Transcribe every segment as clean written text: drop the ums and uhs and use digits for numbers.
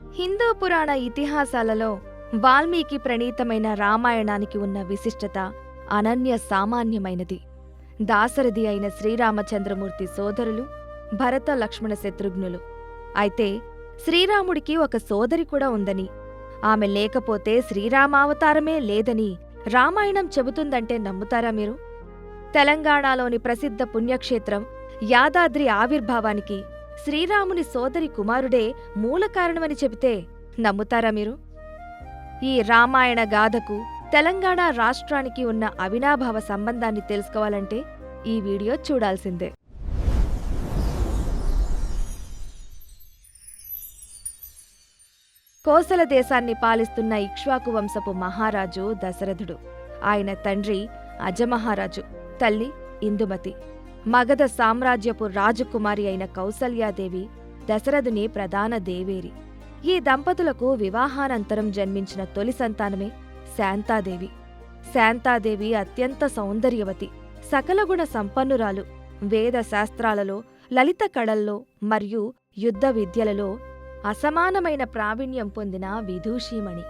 హిందూ పురాణ ఇతిహాసాలలో వాల్మీకి ప్రణీతమైన రామాయణానికి ఉన్న విశిష్టత అనన్య సామాన్యమైనది. దాశరథి అయిన శ్రీరామచంద్రమూర్తి సోదరులు భరత లక్ష్మణ శత్రుఘ్నులు. అయితే శ్రీరాముడికి ఒక సోదరి కూడా ఉందని, ఆమె లేకపోతే శ్రీరామావతారమే లేదని రామాయణం చెబుతుందంటే నమ్ముతారా మీరు? తెలంగాణలోని ప్రసిద్ధ పుణ్యక్షేత్రం యాదాద్రి ఆవిర్భావానికి శ్రీరాముని సోదరి కుమారుడే మూల కారణమని చెబితే నమ్ముతారా మీరు? ఈ రామాయణ గాథకు తెలంగాణ రాష్ట్రానికి ఉన్న అవినాభావ సంబంధాన్ని తెలుసుకోవాలంటే ఈ వీడియో చూడాల్సిందే. కోసల దేశాన్ని పాలిస్తున్న ఇక్ష్వాకు వంశపు మహారాజు దశరథుడు. ఆయన తండ్రి అజమహారాజు, తల్లి ఇందుమతి. మగధ సామ్రాజ్యపు రాజకుమారి అయిన కౌసల్యాదేవి దశరథుని ప్రధాన దేవేరి. ఈ దంపతులకు వివాహానంతరం జన్మించిన తొలి సంతానమే శాంతాదేవి. శాంతాదేవి అత్యంత సౌందర్యవతి, సకలగుణ సంపన్నురాలు. వేద శాస్త్రాలలో, లలిత కళల్లో మరియు యుద్ధ విద్యలలో అసమానమైన ప్రావీణ్యం పొందిన విదూషీమణి.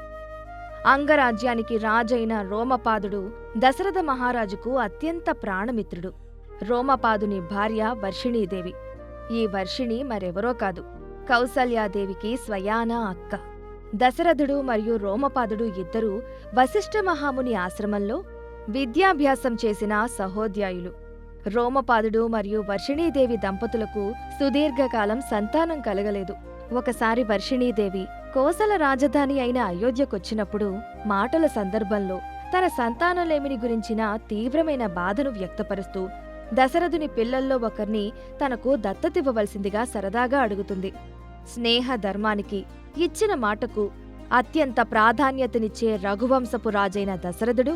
అంగరాజ్యానికి రాజైన రోమపాదుడు దశరథ మహారాజుకు అత్యంత ప్రాణమిత్రుడు. రోమపాదుని భార్య వర్షిణీదేవి. ఈ వర్షిణి మరెవరో కాదు, కౌసల్యాదేవికి స్వయాన అక్క. దశరథుడు మరియు రోమపాదుడు ఇద్దరూ వశిష్ఠ మహాముని ఆశ్రమంలో విద్యాభ్యాసం చేసిన సహోద్యాయులు. రోమపాదుడు మరియు వర్షిణీదేవి దంపతులకు సుదీర్ఘకాలం సంతానం కలగలేదు. ఒకసారి వర్షిణీదేవి కోసల రాజధాని అయిన అయోధ్యకొచ్చినప్పుడు మాటల సందర్భంలో తన సంతానలేమిని గురించిన తీవ్రమైన బాధను వ్యక్తపరుస్తూ దశరథుని పిల్లల్లో ఒకర్ని తనకు దత్తతివ్వవలసిందిగా సరదాగా అడుగుతుంది. స్నేహ ధర్మానికి, ఇచ్చిన మాటకు అత్యంత ప్రాధాన్యతనిచ్చే రఘువంశపు రాజైన దశరథుడు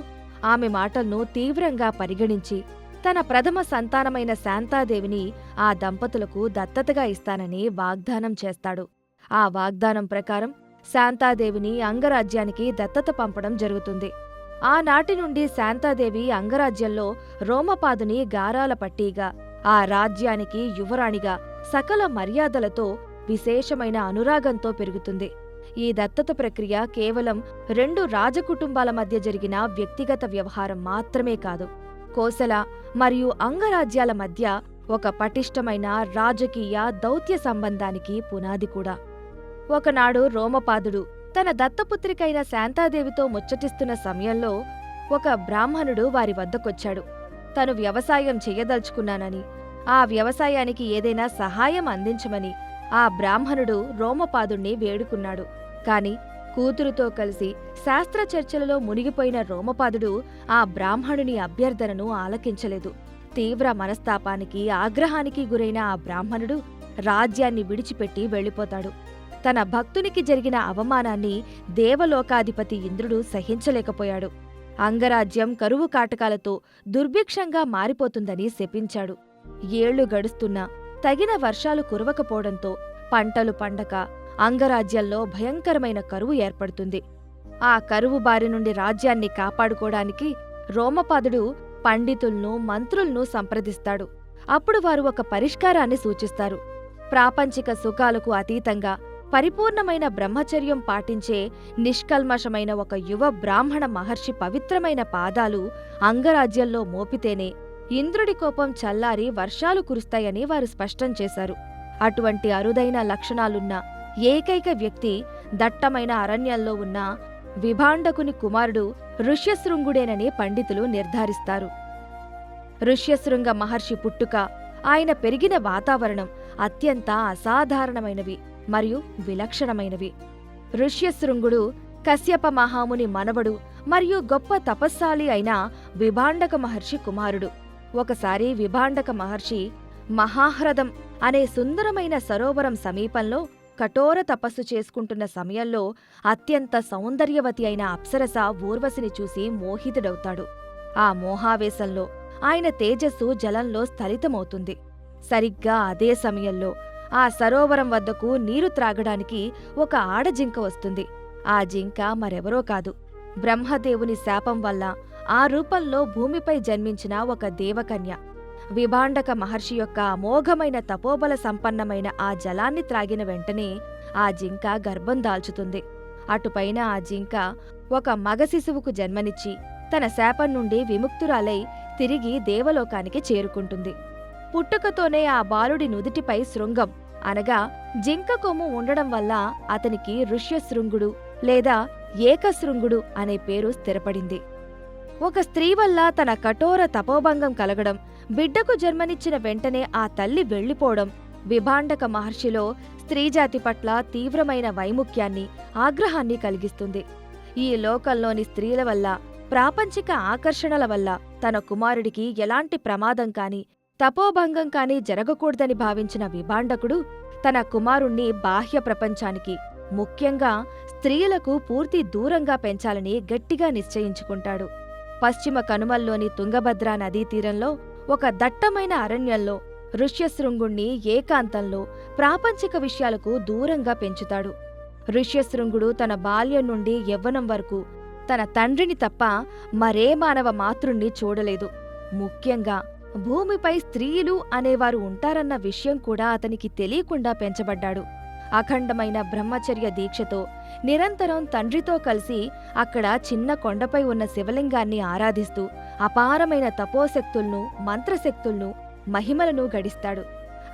ఆమె మాటలను తీవ్రంగా పరిగణించి తన ప్రథమ సంతానమైన శాంతాదేవిని ఆ దంపతులకు దత్తతగా ఇస్తానని వాగ్దానం చేస్తాడు. ఆ వాగ్దానం ప్రకారం శాంతాదేవిని అంగరాజ్యానికి దత్తత పంపడం జరుగుతుంది. ఆనాటి నుండి శాంతాదేవి అంగరాజ్యంలో రోమపాదుని గారాల పట్టీగా, ఆ రాజ్యానికి యువరాణిగా సకల మర్యాదలతో, విశేషమైన అనురాగంతో పెరుగుతుంది. ఈ దత్తత ప్రక్రియ కేవలం రెండు రాజకుటుంబాల మధ్య జరిగిన వ్యక్తిగత వ్యవహారం మాత్రమే కాదు, కోసల మరియు అంగరాజ్యాల మధ్య ఒక పటిష్టమైన రాజకీయ దౌత్య సంబంధానికి పునాది కూడా. ఒకనాడు రోమపాదుడు తన దత్తపుత్రికైన శాంతాదేవితో ముచ్చటిస్తున్న సమయంలో ఒక బ్రాహ్మణుడు వారి వద్దకొచ్చాడు. తను వ్యవసాయం చెయ్యదలుచుకున్నానని, ఆ వ్యవసాయానికి ఏదైనా సహాయం అందించమని ఆ బ్రాహ్మణుడు రోమపాదుణ్ణి వేడుకున్నాడు. కాని కూతురుతో కలిసి శాస్త్రచర్చలలో మునిగిపోయిన రోమపాదుడు ఆ బ్రాహ్మణుని అభ్యర్థనను ఆలకించలేదు. తీవ్ర మనస్తాపానికి, ఆగ్రహానికి గురైన ఆ బ్రాహ్మణుడు రాజ్యాన్ని విడిచిపెట్టి వెళ్ళిపోతాడు. తన భక్తునికి జరిగిన అవమానాన్ని దేవలోకాధిపతి ఇంద్రుడు సహించలేకపోయాడు. అంగరాజ్యం కరువు కాటకాలతో దుర్భిక్షంగా మారిపోతుందని శపించాడు. ఏళ్లు గడుస్తున్నా తగిన వర్షాలు కురవకపోవడంతో పంటలు పండక అంగరాజ్యంలో భయంకరమైన కరువు ఏర్పడుతుంది. ఆ కరువు బారి నుండి రాజ్యాన్ని కాపాడుకోవడానికి రోమపాదుడు పండితుల్ను, మంత్రుల్ను సంప్రదిస్తాడు. అప్పుడు వారు ఒక పరిష్కారాన్ని సూచిస్తారు. ప్రాపంచిక సుఖాలకు అతీతంగా పరిపూర్ణమైన బ్రహ్మచర్యం పాటించే నిష్కల్మషమైన ఒక యువ బ్రాహ్మణ మహర్షి పవిత్రమైన పాదాలు అంగరాజ్యంలో మోపితేనే ఇంద్రుడి కోపం చల్లారి వర్షాలు కురుస్తాయని వారు స్పష్టం చేశారు. అటువంటి అరుదైన లక్షణాలున్న ఏకైక వ్యక్తి దట్టమైన అరణ్యంలో ఉన్న విభాండకుని కుమారుడు ఋష్యశృంగుడేనని పండితులు నిర్ధారిస్తారు. ఋష్యశృంగ మహర్షి పుట్టుక, ఆయన పెరిగిన వాతావరణం అత్యంత అసాధారణమైనవి మరియు విలక్షణమైనవి. ఋష్యశృంగుడు కశ్యప మహాముని మనవడు మరియు గొప్ప తపస్శాలి అయిన విభాండక మహర్షి కుమారుడు. ఒకసారి విభాండక మహర్షి మహాహ్రదం అనే సుందరమైన సరోవరం సమీపంలో కఠోర తపస్సు చేసుకుంటున్న సమయంలో అత్యంత సౌందర్యవతి అయిన అప్సరస ఊర్వశిని చూసి మోహితుడవుతాడు. ఆ మోహావేశంలో ఆయన తేజస్సు జలంలో స్థలితమవుతుంది. సరిగ్గా అదే సమయంలో ఆ సరోవరం వద్దకు నీరు త్రాగడానికి ఒక ఆడజింక వస్తుంది. ఆ జింక మరెవరో కాదు, బ్రహ్మదేవుని శాపం వల్ల ఆ రూపంలో భూమిపై జన్మించిన ఒక దేవకన్య. విభాండక మహర్షి యొక్క అమోఘమైన తపోబల సంపన్నమైన ఆ జలాన్ని త్రాగిన వెంటనే ఆ జింక గర్భం దాల్చుతుంది. అటుపైన ఆ జింక ఒక మగ శిశువుకు జన్మనిచ్చి తన శాపం నుండి విముక్తురాలై తిరిగి దేవలోకానికి చేరుకుంటుంది. పుట్టుకతోనే ఆ బాలుడి నుదిటిపై శృంగం అనగా జింక కొమ్ము ఉండడం వల్ల అతనికి ఋష్యశృంగుడు లేదా ఏకశృంగుడు అనే పేరు స్థిరపడింది. ఒక స్త్రీ వల్ల తన కఠోర తపోభంగం కలగడం, బిడ్డకు జన్మనిచ్చిన వెంటనే ఆ తల్లి వెళ్లిపోవడం విభాండక మహర్షిలో స్త్రీజాతి పట్ల తీవ్రమైన వైముఖ్యాన్ని, ఆగ్రహాన్ని కలిగిస్తుంది. ఈ లోకంలోని స్త్రీల వల్ల, ప్రాపంచిక ఆకర్షణల వల్ల తన కుమారుడికి ఎలాంటి ప్రమాదం కాని, తపోభంగం కాని జరగకూడదని భావించిన విభాండకుడు తన కుమారుణ్ణి బాహ్య ప్రపంచానికి, ముఖ్యంగా స్త్రీలకు పూర్తి దూరంగా పెంచాలని గట్టిగా నిశ్చయించుకుంటాడు. పశ్చిమ కనుమల్లోని తుంగభద్రా నదీతీరంలో ఒక దట్టమైన అరణ్యంలో ఋష్యశృంగుణ్ణి ఏకాంతంలో ప్రాపంచిక విషయాలకు దూరంగా పెంచుతాడు. ఋష్యశృంగుడు తన బాల్యం నుండి యవ్వనం వరకు తన తండ్రిని తప్ప మరే మానవ మాతృణ్ణి చూడలేదు. ముఖ్యంగా భూమిపై స్త్రీలు అనేవారు ఉంటారన్న విషయం కూడా అతనికి తెలియకుండా పెంచబడ్డాడు. అఖండమైన బ్రహ్మచర్య దీక్షతో నిరంతరం తండ్రితో కలిసి అక్కడ చిన్న కొండపై ఉన్న శివలింగాన్ని ఆరాధిస్తూ అపారమైన తపోశక్తుల్ను, మంత్రశక్తుల్ను, మహిమలను గడిస్తాడు.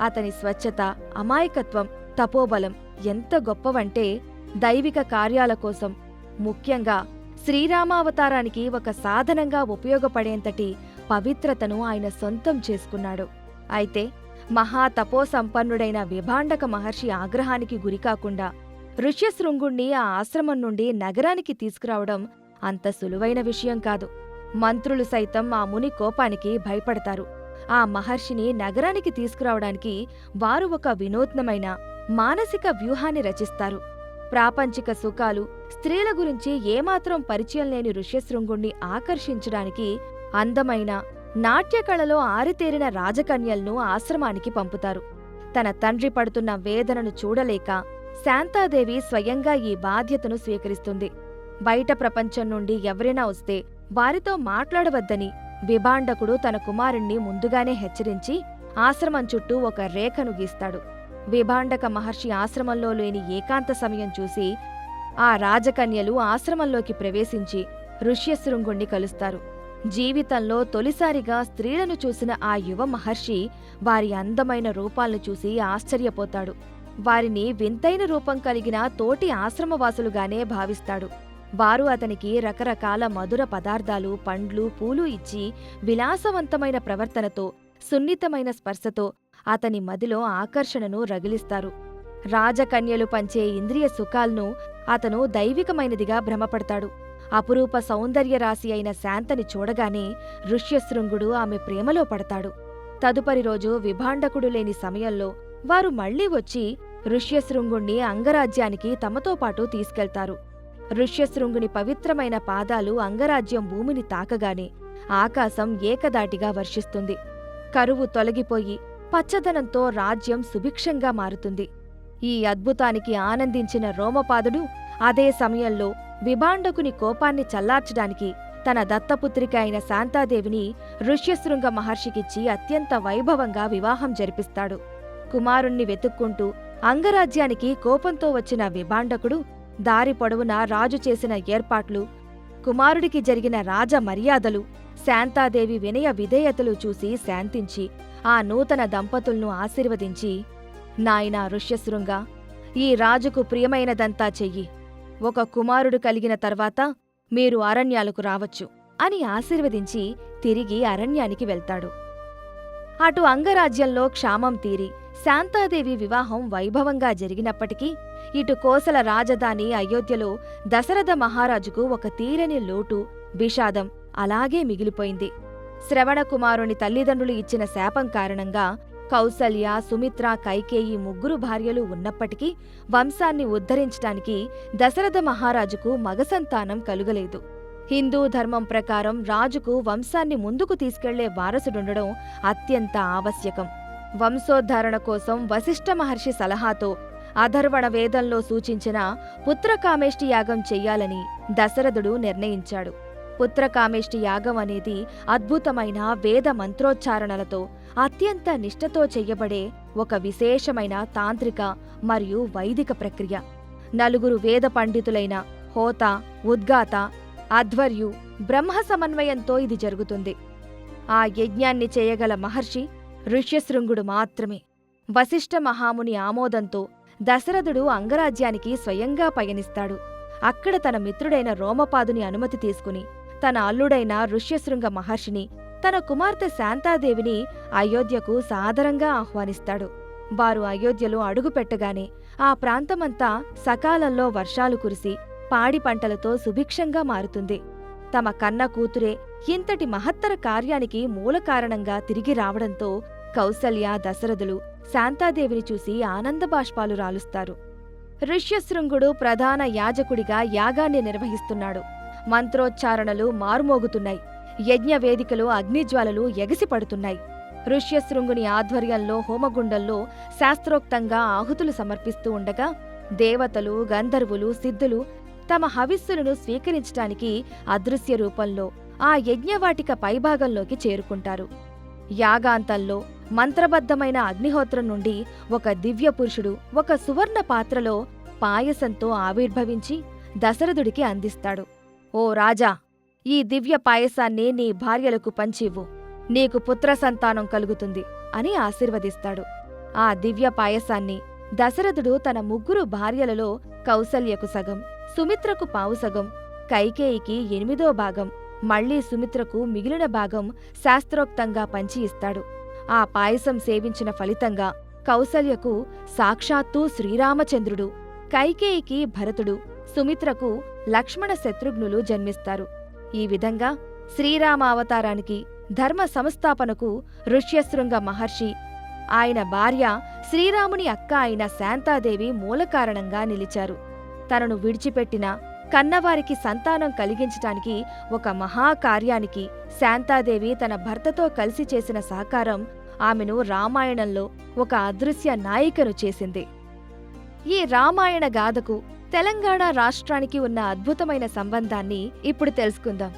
అతని స్వచ్ఛత, అమాయకత్వం, తపోబలం ఎంత గొప్పవంటే దైవిక కార్యాల కోసం, ముఖ్యంగా శ్రీరామావతారానికి ఒక సాధనంగా ఉపయోగపడేంతటి పవిత్రతను ఆయన సొంతం చేసుకున్నాడు. అయితే మహాతపోసంపన్నుడైన విభాండక మహర్షి ఆగ్రహానికి గురికాకుండా ఋష్యశృంగుణ్ణి ఆ ఆశ్రమం నుండి నగరానికి తీసుకురావడం అంత సులువైన విషయం కాదు. మంత్రులు సైతం ఆ ముని కోపానికి భయపడతారు. ఆ మహర్షిని నగరానికి తీసుకురావడానికి వారు ఒక వినూత్నమైన మానసిక వ్యూహాన్ని రచిస్తారు. ప్రాపంచిక సుఖాలు, స్త్రీల గురించి ఏమాత్రం పరిచయం లేని ఋష్యశృంగుణ్ణి ఆకర్షించడానికి అందమైన నాట్యకళలో ఆరితేరిన రాజకన్యలను ఆశ్రమానికి పంపుతారు. తన తండ్రి పడుతున్న వేదనను చూడలేక శాంతాదేవి స్వయంగా ఈ బాధ్యతను స్వీకరిస్తుంది. బయట ప్రపంచం నుండి ఎవరైనా వస్తే వారితో మాట్లాడవద్దని విభాండకుడు తన కుమారుణ్ణి ముందుగానే హెచ్చరించి ఆశ్రమం చుట్టూ ఒక రేఖను గీస్తాడు. విభాండక మహర్షి ఆశ్రమంలో లేని ఏకాంత సమయం చూసి ఆ రాజకన్యలు ఆశ్రమంలోకి ప్రవేశించి ఋష్యశృంగుణ్ణి కలుస్తారు. జీవితంలో తొలిసారిగా స్త్రీలను చూసిన ఆ యువ మహర్షి వారి అందమైన రూపాలను చూసి ఆశ్చర్యపోతాడు. వారిని వింతైన రూపం కలిగిన తోటి ఆశ్రమవాసులుగానే భావిస్తాడు. వారు అతనికి రకరకాల మధుర పదార్థాలు, పండ్లు, పూలు ఇచ్చి విలాసవంతమైన ప్రవర్తనతో, సున్నితమైన స్పర్శతో అతని మదిలో ఆకర్షణను రగిలిస్తారు. రాజకన్యలు పంచే ఇంద్రియ సుఖాలను అతను దైవికమైనదిగా భ్రమపడతాడు. అపురూప సౌందర్యరాశి అయిన శాంతని చూడగానే ఋష్యశృంగుడు ఆమె ప్రేమలో పడతాడు. తదుపరి రోజు విభాండకుడు లేని సమయంలో వారు మళ్లీ వచ్చి ఋష్యశృంగుణ్ణి అంగరాజ్యానికి తమతో పాటు తీసుకెళ్తారు. ఋష్యశృంగుని పవిత్రమైన పాదాలు అంగరాజ్యం భూమిని తాకగానే ఆకాశం ఏకదాటిగా వర్షిస్తుంది. కరువు తొలగిపోయి పచ్చదనంతో రాజ్యం సుభిక్షంగా మారుతుంది. ఈ అద్భుతానికి ఆనందించిన రోమపాదుడు అదే సమయంలో విభాండకుని కోపాన్ని చల్లార్చడానికి తన దత్తపుత్రిక అయిన శాంతాదేవిని ఋష్యశృంగ మహర్షికిచ్చి అత్యంత వైభవంగా వివాహం జరిపిస్తాడు. కుమారుణ్ణి వెతుక్కుంటూ అంగరాజ్యానికి కోపంతో వచ్చిన విభాండకుడు దారి పొడవునా రాజు చేసిన ఏర్పాట్లు, కుమారుడికి జరిగిన రాజ మర్యాదలు, శాంతాదేవి వినయ విధేయతలు చూసి శాంతించి ఆ నూతన దంపతులను ఆశీర్వదించి, నాయనా ఋష్యశృంగ, ఈ రాజుకు ప్రియమైనదంతా చెయ్యి. ఒక కుమారుడు కలిగిన తర్వాత మీరు అరణ్యాలకు రావచ్చు అని ఆశీర్వదించి తిరిగి అరణ్యానికి వెళ్తాడు. అటు అంగరాజ్యంలో క్షామం తీరి శాంతాదేవి వివాహం వైభవంగా జరిగినప్పటికీ ఇటు కోసల రాజధాని అయోధ్యలో దశరథ మహారాజుకు ఒక తీరని లోటు, విషాదం అలాగే మిగిలిపోయింది. శ్రవణకుమారుని తల్లిదండ్రులు ఇచ్చిన శాపం కారణంగా కౌసల్య, సుమిత్ర, కైకేయి ముగ్గురు భార్యలు ఉన్నప్పటికీ వంశాన్ని ఉద్ధరించటానికి దశరథ మహారాజుకు మగసంతానం కలుగలేదు. హిందూ ధర్మం ప్రకారం రాజుకు వంశాన్ని ముందుకు తీసుకెళ్లే వారసుడుండడం అత్యంత ఆవశ్యకం. వంశోద్ధరణ కోసం వశిష్ఠ మహర్షి సలహాతో అథర్వణ వేదంలో సూచించిన పుత్రకామేష్టి యాగం చెయ్యాలని దశరథుడు నిర్ణయించాడు. పుత్రకామేష్టి యాగం అనేది అద్భుతమైన వేద మంత్రోచ్చారణలతో అత్యంత నిష్ఠతో చెయ్యబడే ఒక విశేషమైన తాంత్రిక మరియు వైదిక ప్రక్రియ. నలుగురు వేద పండితులైన హోత, ఉద్గాత, అధ్వర్యు, బ్రహ్మ సమన్వయంతో ఇది జరుగుతుంది. ఆ యజ్ఞాన్ని చేయగల మహర్షి ఋష్యశృంగుడు మాత్రమే. వశిష్ఠ మహాముని ఆమోదంతో దశరథుడు అంగరాజ్యానికి స్వయంగా పయనిస్తాడు. అక్కడ తన మిత్రుడైన రోమపాదుని అనుమతి తీసుకుని తన అల్లుడైన ఋష్యశృంగ మహర్షిని, తన కుమార్తె శాంతాదేవిని అయోధ్యకు సాదరంగా ఆహ్వానిస్తాడు. వారు అయోధ్యలో అడుగుపెట్టగానే ఆ ప్రాంతమంతా సకాలంలో వర్షాలు కురిసి పాడి పంటలతో సుభిక్షంగా మారుతుంది. తమ కన్న కూతురే ఇంతటి మహత్తర కార్యానికి మూలకారణంగా తిరిగి రావడంతో కౌసల్య, దశరథులు శాంతాదేవిని చూసి ఆనందబాష్పాలు రాలుస్తారు. ఋష్యశృంగుడు ప్రధాన యాజకుడిగా యాగాన్ని నిర్వహిస్తున్నాడు. మంత్రోచ్చారణలు మారుమోగుతున్నాయి. యజ్ఞవేదికలో అగ్నిజ్వాలలు ఎగసిపడుతున్నాయి. ఋష్యశృంగుని ఆధ్వర్యంలో హోమగుండంలో శాస్త్రోక్తంగా ఆహుతులు సమర్పిస్తూ ఉండగా దేవతలు, గంధర్వులు, సిద్ధులు తమ హవిస్సులను స్వీకరించటానికి అదృశ్య రూపంలో ఆ యజ్ఞవాటిక పైభాగంలోకి చేరుకుంటారు. యాగాంతంలో మంత్రబద్ధమైన అగ్నిహోత్రం నుండి ఒక దివ్యపురుషుడు ఒక సువర్ణ పాత్రలో పాయసంతో ఆవిర్భవించి దశరథుడికి అందిస్తాడు. ఓ రాజా, ఈ దివ్య పాయసాన్ని నీ భార్యలకు పంచివ్వు. నీకు పుత్ర సంతానం కలుగుతుంది అని ఆశీర్వదిస్తాడు. ఆ దివ్య పాయసాన్ని దశరథుడు తన ముగ్గురు భార్యలలో కౌసల్యకు సగం, సుమిత్రకు పావుసగం, కైకేయికి 8వ భాగం, మళ్లీ సుమిత్రకు మిగిలిన భాగం శాస్త్రోక్తంగా పంచి ఇస్తాడు. ఆ పాయసం సేవించిన ఫలితంగా కౌసల్యకు సాక్షాత్తూ శ్రీరామచంద్రుడు, కైకేయికి భరతుడు, సుమిత్రకు లక్ష్మణ శత్రుఘ్నులు జన్మిస్తారు. ఈ విధంగా శ్రీరామావతారానికి, ధర్మ సంస్థాపనకు ఋష్యశృంగ మహర్షి, ఆయన భార్య శ్రీరాముని అక్క అయిన శాంతాదేవి మూలకారణంగా నిలిచారు. తనను విడిచిపెట్టిన కన్నవారికి సంతానం కలిగించటానికి ఒక మహాకార్యానికి శాంతాదేవి తన భర్తతో కలిసి చేసిన సహకారం ఆమెను రామాయణంలో ఒక అదృశ్య నాయికను చేసింది. ఈ రామాయణ గాథకు తెలంగాణ రాష్ట్రానికి ఉన్న అద్భుతమైన సంబంధాన్ని ఇప్పుడు తెలుసుకుందాం.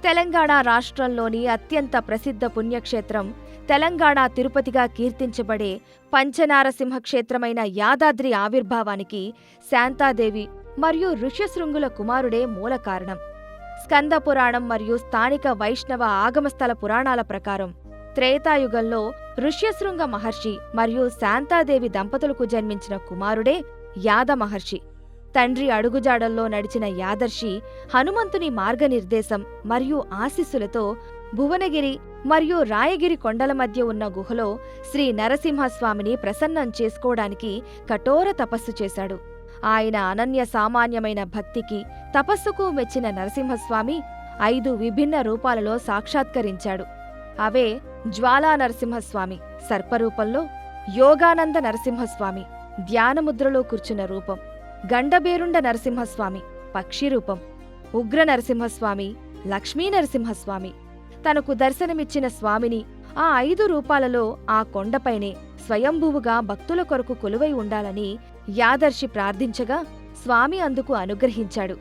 తెలంగాణ రాష్ట్రంలోని అత్యంత ప్రసిద్ధ పుణ్యక్షేత్రం, తెలంగాణ తిరుపతిగా కీర్తించబడే పంచనారసింహ క్షేత్రమైన యాదాద్రి ఆవిర్భావానికి శాంతాదేవి మరియు ఋష్యశృంగుల కుమారుడే మూల కారణం. స్కంద పురాణం మరియు స్థానిక వైష్ణవ ఆగమస్థల పురాణాల ప్రకారం త్రేతాయుగంలో ఋష్యశృంగ మహర్షి మరియు శాంతాదేవి దంపతులకు జన్మించిన కుమారుడే యాద మహర్షి. తండ్రి అడుగుజాడల్లో నడిచిన యాదర్షి హనుమంతుని మార్గనిర్దేశం మరియు ఆశీస్సులతో భువనగిరి మరియు రాయగిరి కొండల మధ్య ఉన్న గుహలో శ్రీ నరసింహస్వామిని ప్రసన్నం చేసుకోవడానికి కఠోర తపస్సు చేశాడు. ఆయన అనన్య సామాన్యమైన భక్తికి, తపస్సుకు మెచ్చిన నరసింహస్వామి 5 విభిన్న రూపాలలో సాక్షాత్కరించాడు. అవే జ్వాలా నరసింహస్వామి సర్పరూపంలో, యోగానంద నరసింహస్వామి ధ్యానముద్రలో కూర్చున్న రూపం, గండబేరుండ నరసింహస్వామి పక్షి రూపం, ఉగ్ర నరసింహస్వామి, లక్ష్మీ నరసింహస్వామి. తనకు దర్శనమిచ్చిన స్వామిని ఆ 5 రూపాలలో ఆ కొండపైనే స్వయంభువుగా భక్తుల కొరకు కొలువై ఉండాలని యాదర్షి ప్రార్థించగా స్వామి అందుకు అనుగ్రహించాడు.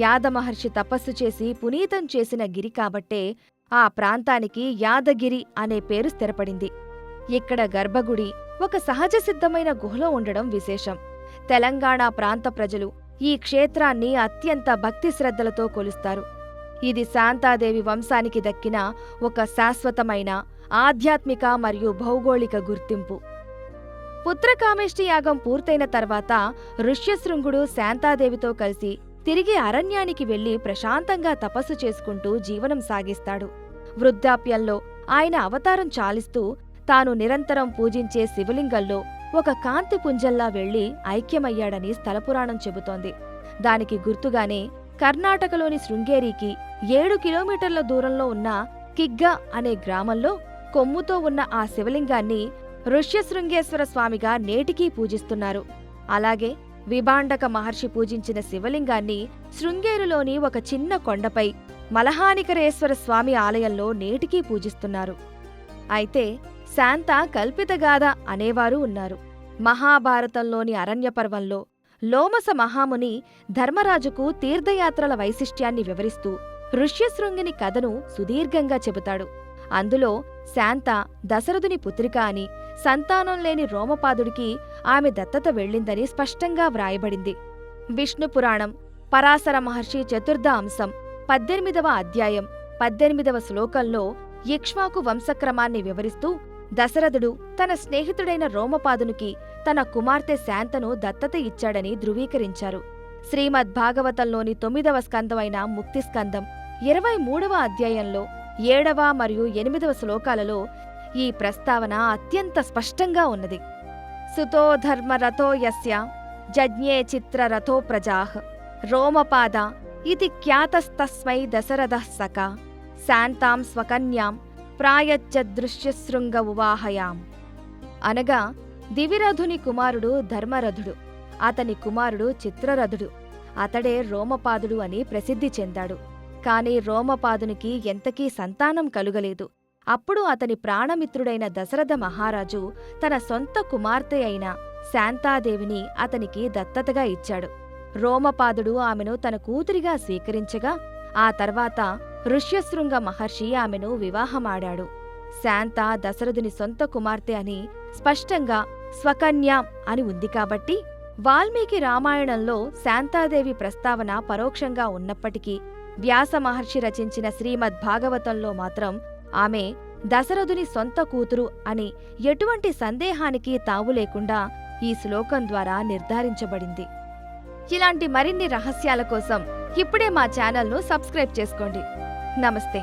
యాదమహర్షి తపస్సు చేసి పునీతం చేసిన గిరి కాబట్టే ఆ ప్రాంతానికి యాదగిరి అనే పేరు స్థిరపడింది. ఇక్కడ గర్భగుడి ఒక సహజసిద్ధమైన గుహలో ఉండడం విశేషం. తెలంగాణ ప్రాంత ప్రజలు ఈ క్షేత్రాన్ని అత్యంత భక్తి శ్రద్ధలతో కొలుస్తారు. ఇది శాంతాదేవి వంశానికి దక్కిన ఒక శాశ్వతమైన ఆధ్యాత్మిక మరియు భౌగోళిక గుర్తింపు. పుత్రకామేష్టి యాగం పూర్తయిన తర్వాత ఋష్యశృంగుడు శాంతాదేవితో కలిసి తిరిగి అరణ్యానికి వెళ్లి ప్రశాంతంగా తపస్సు చేసుకుంటూ జీవనం సాగిస్తాడు. వృద్ధాప్యంలో ఆయన అవతారం చాలిస్తూ తాను నిరంతరం పూజించే శివలింగంలో ఒక కాంతి పుంజల్లా వెళ్లి ఐక్యమయ్యాడని స్థలపురాణం చెబుతోంది. దానికి గుర్తుగానే కర్ణాటకలోని శృంగేరికి 7 కిలోమీటర్ల దూరంలో ఉన్న కిగ్గ అనే గ్రామంలో కొమ్ముతో ఉన్న ఆ శివలింగాన్ని ఋష్యశృంగేశ్వర స్వామిగా నేటికీ పూజిస్తున్నారు. అలాగే విభాండక మహర్షి పూజించిన శివలింగాన్ని శృంగేరులోని ఒక చిన్న కొండపై మలహానికరేశ్వర స్వామి ఆలయంలో నేటికీ పూజిస్తున్నారు. అయితే శాంత కల్పితగాథ అనేవారు ఉన్నారు. మహాభారతంలోని అరణ్యపర్వంలో లోమస మహాముని ధర్మరాజుకు తీర్థయాత్రల వైశిష్ట్యాన్ని వివరిస్తూ ఋష్యశృంగిని కథను సుదీర్ఘంగా చెబుతాడు. అందులో శాంత దశరథుని పుత్రిక అని, సంతానం లేని రోమపాదుడికి ఆమె దత్తత వెళ్ళిందని స్పష్టంగా వ్రాయబడింది. విష్ణుపురాణం పరాశర మహర్షి చతుర్థ అంశం 18వ అధ్యాయం 18వ శ్లోకంలో ఇక్ష్వాకు వంశక్రమాన్ని వివరిస్తూ దశరథుడు తన స్నేహితుడైన రోమపాదునికి తన కుమార్తె శాంతను దత్తత ఇచ్చాడని ధృవీకరించారు. శ్రీమద్భాగవతంలోని 9వ స్కందమైన ముక్తిస్కందం 23వ అధ్యాయంలో 7వ మరియు 8వ శ్లోకాలలో ఈ ప్రస్తావన అత్యంత స్పష్టంగా ఉన్నది. సుతో ధర్మరథో యస్య జజ్ఞే చిత్రరథో ప్రజాః రోమపాద ఇతి ఖ్యాతస్తస్మై దశరథః సఖా శాంతాం స్వకన్యాం ప్రాయచ్చదృశ్యశృంగ ఉవాహయాం. అనగా దివిరథుని కుమారుడు ధర్మరథుడు, అతని కుమారుడు చిత్రరథుడు, అతడే రోమపాదుడు అని ప్రసిద్ధి చెందాడు. కాని రోమపాదునికి ఎంతకీ సంతానం కలుగలేదు. అప్పుడు అతని ప్రాణమిత్రుడైన దశరథ మహారాజు తన సొంత కుమార్తె అయిన శాంతాదేవిని అతనికి దత్తతగా ఇచ్చాడు. రోమపాదుడు ఆమెను తన కూతురిగా స్వీకరించగా ఆ తర్వాత ఋష్యశృంగ మహర్షి ఆమెను వివాహమాడాడు. శాంత దశరథుని సొంత కుమార్తె అని స్పష్టంగా స్వకన్యాం అని ఉంది కాబట్టి వాల్మీకి రామాయణంలో శాంతాదేవి ప్రస్తావన పరోక్షంగా ఉన్నప్పటికీ వ్యాస మహర్షి రచించిన శ్రీమద్భాగవతంలో మాత్రం ఆమె దశరథుని సొంత కూతురు అని ఎటువంటి సందేహానికి తావు లేకుండా ఈ శ్లోకం ద్వారా నిర్ధారించబడింది. ఇలాంటి మరిన్ని రహస్యాల కోసం ఇప్పుడే మా ఛానల్ను సబ్స్క్రైబ్ చేసుకోండి. నమస్తే.